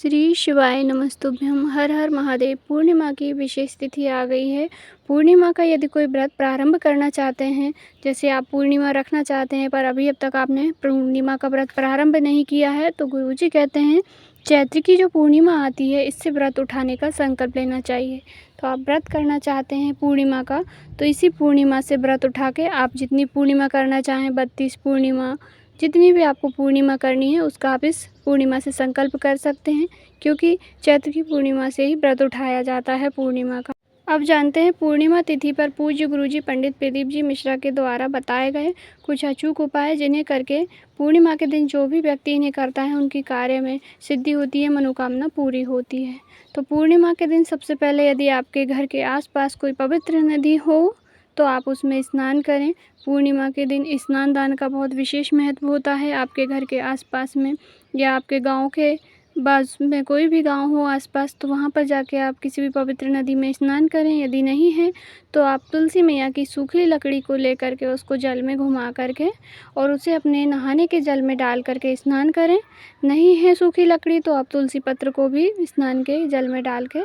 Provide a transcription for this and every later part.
श्री शिवाय नमस्तुभ्यम। हर हर महादेव। पूर्णिमा की विशेष तिथि आ गई है। पूर्णिमा का यदि कोई व्रत प्रारंभ करना चाहते हैं, जैसे आप पूर्णिमा रखना चाहते हैं पर अभी अब तक आपने पूर्णिमा का व्रत प्रारंभ नहीं किया है, तो गुरुजी कहते हैं चैत्र की जो पूर्णिमा आती है इससे व्रत उठाने का संकल्प लेना चाहिए। तो आप व्रत करना चाहते हैं पूर्णिमा का, तो इसी पूर्णिमा से व्रत उठा के आप जितनी पूर्णिमा करना चाहें, 32 पूर्णिमा, जितनी भी आपको पूर्णिमा करनी है उसका आप इस पूर्णिमा से संकल्प कर सकते हैं, क्योंकि चैत्र की पूर्णिमा से ही व्रत उठाया जाता है पूर्णिमा का। अब जानते हैं पूर्णिमा तिथि पर पूज्य गुरुजी पंडित प्रदीप जी मिश्रा के द्वारा बताए गए कुछ अचूक उपाय, जिन्हें करके पूर्णिमा के दिन जो भी व्यक्ति इन्हें करता है उनकी कार्य में सिद्धि होती है, मनोकामना पूरी होती है। तो पूर्णिमा के दिन सबसे पहले यदि आपके घर के आसपास कोई पवित्र नदी हो तो आप उसमें स्नान करें। पूर्णिमा के दिन स्नान दान का बहुत विशेष महत्व होता है। आपके घर के आसपास में या आपके गांव के बाजू में कोई भी गांव हो आसपास, तो वहां पर जाके आप किसी भी पवित्र नदी में स्नान करें। यदि नहीं है तो आप तुलसी मैया की सूखी लकड़ी को लेकर के उसको जल में घुमा करके और उसे अपने नहाने के जल में डाल करके स्नान करें। नहीं है सूखी लकड़ी तो आप तुलसी पत्र को भी स्नान के जल में डाल के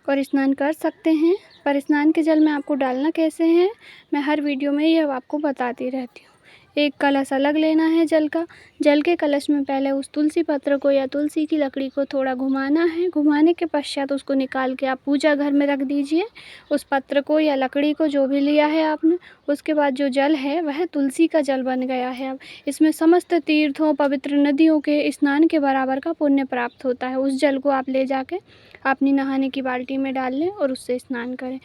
और स्नान कर सकते हैं। पर स्नान के जल में आपको डालना कैसे है, मैं हर वीडियो में यह आपको बताती रहती हूँ। एक कलश अलग लेना है जल का। जल के कलश में पहले उस तुलसी पत्र को या तुलसी की लकड़ी को थोड़ा घुमाना है। घुमाने के पश्चात उसको निकाल के आप पूजा घर में रख दीजिए, उस पत्र को या लकड़ी को जो भी लिया है आपने। उसके बाद जो जल है वह तुलसी का जल बन गया है। अब इसमें समस्त तीर्थों, पवित्र नदियों के स्नान के बराबर का पुण्य प्राप्त होता है। उस जल को आप ले जाके अपनी नहाने की बाल्टी में डाल लें और उससे स्नान करें।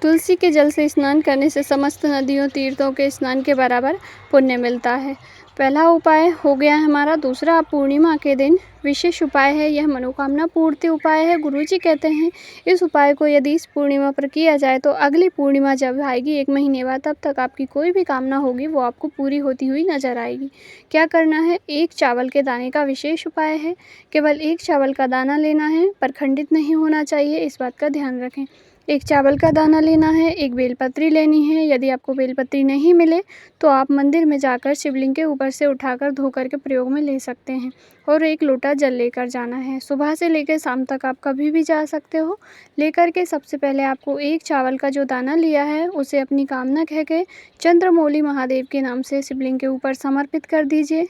तुलसी के जल से स्नान करने से समस्त नदियों, तीर्थों के स्नान के बराबर पुण्य मिलता है। पहला उपाय हो गया है हमारा। दूसरा पूर्णिमा के दिन विशेष उपाय है, यह मनोकामना पूर्ति उपाय है। गुरुजी कहते हैं इस उपाय को यदि इस पूर्णिमा पर किया जाए तो अगली पूर्णिमा जब आएगी 1 महीने बाद, तब तक आपकी कोई भी कामना होगी वो आपको पूरी होती हुई नजर आएगी। क्या करना है, 1 चावल के दाने का विशेष उपाय है। केवल 1 चावल का दाना लेना है, पर खंडित नहीं होना चाहिए, इस बात का ध्यान रखें। 1 चावल का दाना लेना है, 1 बेलपत्री लेनी है। यदि आपको बेलपत्री नहीं मिले तो आप मंदिर में जाकर शिवलिंग के ऊपर से उठाकर धो कर के प्रयोग में ले सकते हैं। और 1 लोटा जल लेकर जाना है। सुबह से लेकर शाम तक आप कभी भी जा सकते हो। लेकर के सबसे पहले आपको 1 चावल का जो दाना लिया है उसे अपनी कामना कह के चंद्रमौली महादेव के नाम से शिवलिंग के ऊपर समर्पित कर दीजिए।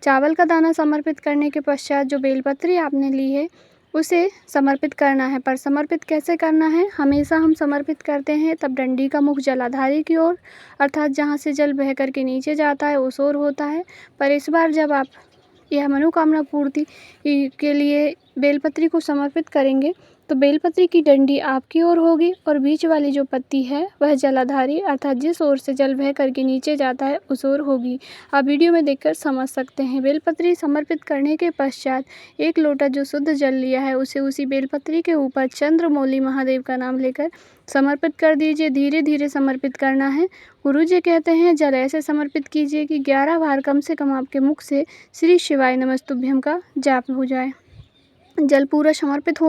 चावल का दाना समर्पित करने के पश्चात जो बेलपत्री आपने ली है उसे समर्पित करना है। पर समर्पित कैसे करना है, हमेशा हम समर्पित करते हैं तब डंडी का मुख जलाधारी की ओर, अर्थात जहाँ से जल बह कर के नीचे जाता है उस ओर होता है। पर इस बार जब आप यह मनोकामना पूर्ति के लिए बेलपत्री को समर्पित करेंगे तो बेलपत्री की डंडी आपकी ओर होगी और बीच वाली जो पत्ती है वह जलाधारी, अर्थात जिस ओर से जल बह करके नीचे जाता है उस ओर होगी। आप वीडियो में देखकर समझ सकते हैं। बेलपत्री समर्पित करने के पश्चात 1 लोटा जो शुद्ध जल लिया है उसे उसी बेलपत्री के ऊपर चंद्रमौली महादेव का नाम लेकर समर्पित कर दीजिए। धीरे धीरे समर्पित करना है। गुरुजी कहते हैं जल ऐसे समर्पित कीजिए कि 11 बार कम से कम आपके मुख से श्री शिवाय नमस्तुभ्यम का जाप हो जाए। जल पूरा समर्पित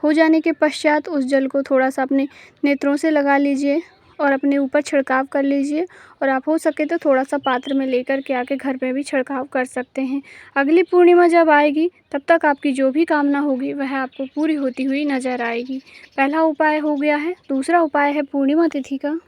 हो जाने के पश्चात उस जल को थोड़ा सा अपने नेत्रों से लगा लीजिए और अपने ऊपर छिड़काव कर लीजिए। और आप हो सके तो थोड़ा सा पात्र में लेकर के आके घर में भी छिड़काव कर सकते हैं। अगली पूर्णिमा जब आएगी तब तक आपकी जो भी कामना होगी वह आपको पूरी होती हुई नजर आएगी। पहला उपाय हो गया है। दूसरा उपाय है पूर्णिमा तिथि का।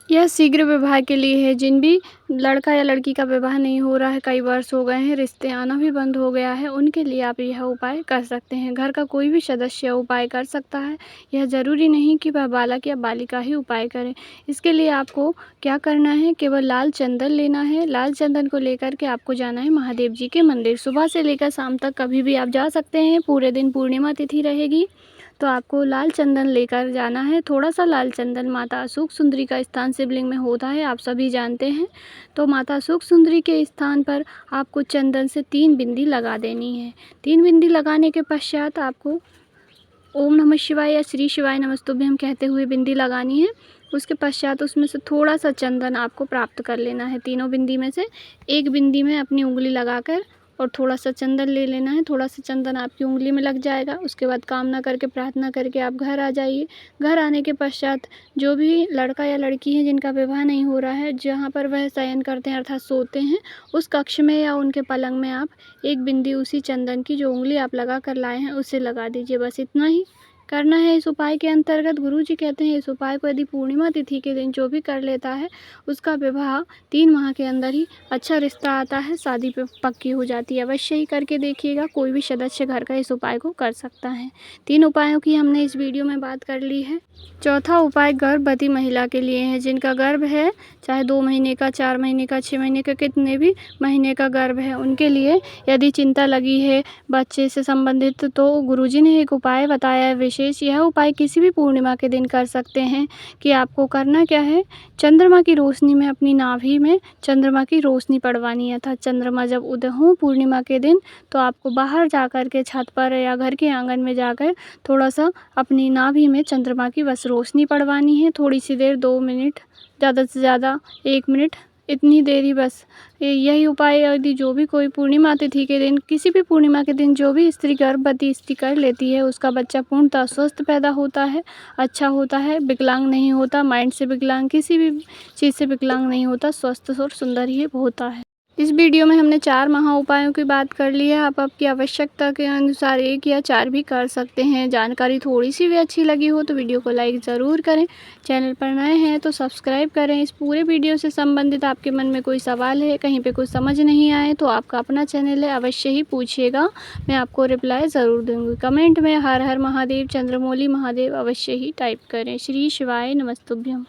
यह शीघ्र विवाह के लिए है। जिन भी लड़का या लड़की का विवाह नहीं हो रहा है, कई वर्ष हो गए हैं, रिश्ते आना भी बंद हो गया है, उनके लिए आप यह उपाय कर सकते हैं। घर का कोई भी सदस्य उपाय कर सकता है। यह ज़रूरी नहीं कि वह बालक या बालिका ही उपाय करें। इसके लिए आपको क्या करना है, केवल लाल चंदन लेना है। लाल चंदन को लेकर के आपको जाना है महादेव जी के मंदिर। सुबह से लेकर शाम तक कभी भी आप जा सकते हैं। पूरे दिन पूर्णिमा तिथि रहेगी तो आपको लाल चंदन लेकर जाना है। थोड़ा सा लाल चंदन माता अशोक सुंदरी का स्थान शिवलिंग में होता है, आप सभी जानते हैं। तो माता अशोक सुंदरी के स्थान पर आपको चंदन से 3 बिंदी लगा देनी है। 3 बिंदी लगाने के पश्चात आपको ओम नमः शिवाय या श्री शिवाय नमस्तुभ्यम कहते हुए बिंदी लगानी है। उसके पश्चात उसमें से थोड़ा सा चंदन आपको प्राप्त कर लेना है। तीनों बिंदी में से एक बिंदी में अपनी उंगली लगाकर और थोड़ा सा चंदन ले लेना है। थोड़ा सा चंदन आपकी उंगली में लग जाएगा। उसके बाद कामना करके, प्रार्थना करके आप घर आ जाइए। घर आने के पश्चात जो भी लड़का या लड़की है जिनका विवाह नहीं हो रहा है, जहाँ पर वह शयन करते हैं अर्थात सोते हैं, उस कक्ष में या उनके पलंग में आप एक बिंदी उसी चंदन की जो उंगली आप लगा कर लाए हैं उसे लगा दीजिए। बस इतना ही करना है इस उपाय के अंतर्गत। गुरुजी कहते हैं इस उपाय को यदि पूर्णिमा तिथि के दिन जो भी कर लेता है उसका विवाह 3 माह के अंदर ही अच्छा रिश्ता आता है, शादी पे पक्की हो जाती है। अवश्य ही करके देखिएगा, कोई भी सदस्य घर का इस उपाय को कर सकता है। 3 उपायों की हमने इस वीडियो में बात कर ली है। चौथा उपाय गर्भवती महिला के लिए है। जिनका गर्भ है, चाहे 2 महीने का, 4 महीने का, 6 महीने का, कितने भी महीने का गर्भ है, उनके लिए यदि चिंता लगी है बच्चे से संबंधित, तो गुरुजी ने एक उपाय बताया है विशेष। यह उपाय किसी भी पूर्णिमा के दिन कर सकते हैं। कि आपको करना क्या है, चंद्रमा की रोशनी में अपनी नाभि में चंद्रमा की रोशनी पड़वानी है। था चंद्रमा जब उदय हो पूर्णिमा के दिन, तो आपको बाहर जाकर के छत पर या घर के आंगन में जाकर थोड़ा सा अपनी नाभि में चंद्रमा की बस रोशनी पड़वानी है। थोड़ी सी देर, 2 मिनट, ज़्यादा से ज़्यादा 1 मिनट, इतनी देर ही बस। यही उपाय यदि जो भी कोई पूर्णिमा तिथि के दिन, किसी भी पूर्णिमा के दिन जो भी स्त्री गर्भवती स्त्री कर लेती है, उसका बच्चा पूर्णतः स्वस्थ पैदा होता है, अच्छा होता है, विकलांग नहीं होता, माइंड से विकलांग, किसी भी चीज़ से विकलांग नहीं होता, स्वस्थ और सुंदर ही होता है। इस वीडियो में हमने 4 महा उपायों की बात कर ली है। आप आपकी आवश्यकता के अनुसार 1 या 4 भी कर सकते हैं। जानकारी थोड़ी सी भी अच्छी लगी हो तो वीडियो को लाइक ज़रूर करें। चैनल पर नए हैं तो सब्सक्राइब करें। इस पूरे वीडियो से संबंधित आपके मन में कोई सवाल है, कहीं पे कुछ समझ नहीं आए, तो आपका अपना चैनल है, अवश्य ही पूछिएगा, मैं आपको रिप्लाई ज़रूर दूँगी। कमेंट में हर हर महादेव, चंद्रमौली महादेव अवश्य ही टाइप करें। श्री शिवाय नमस्तुभ्यम।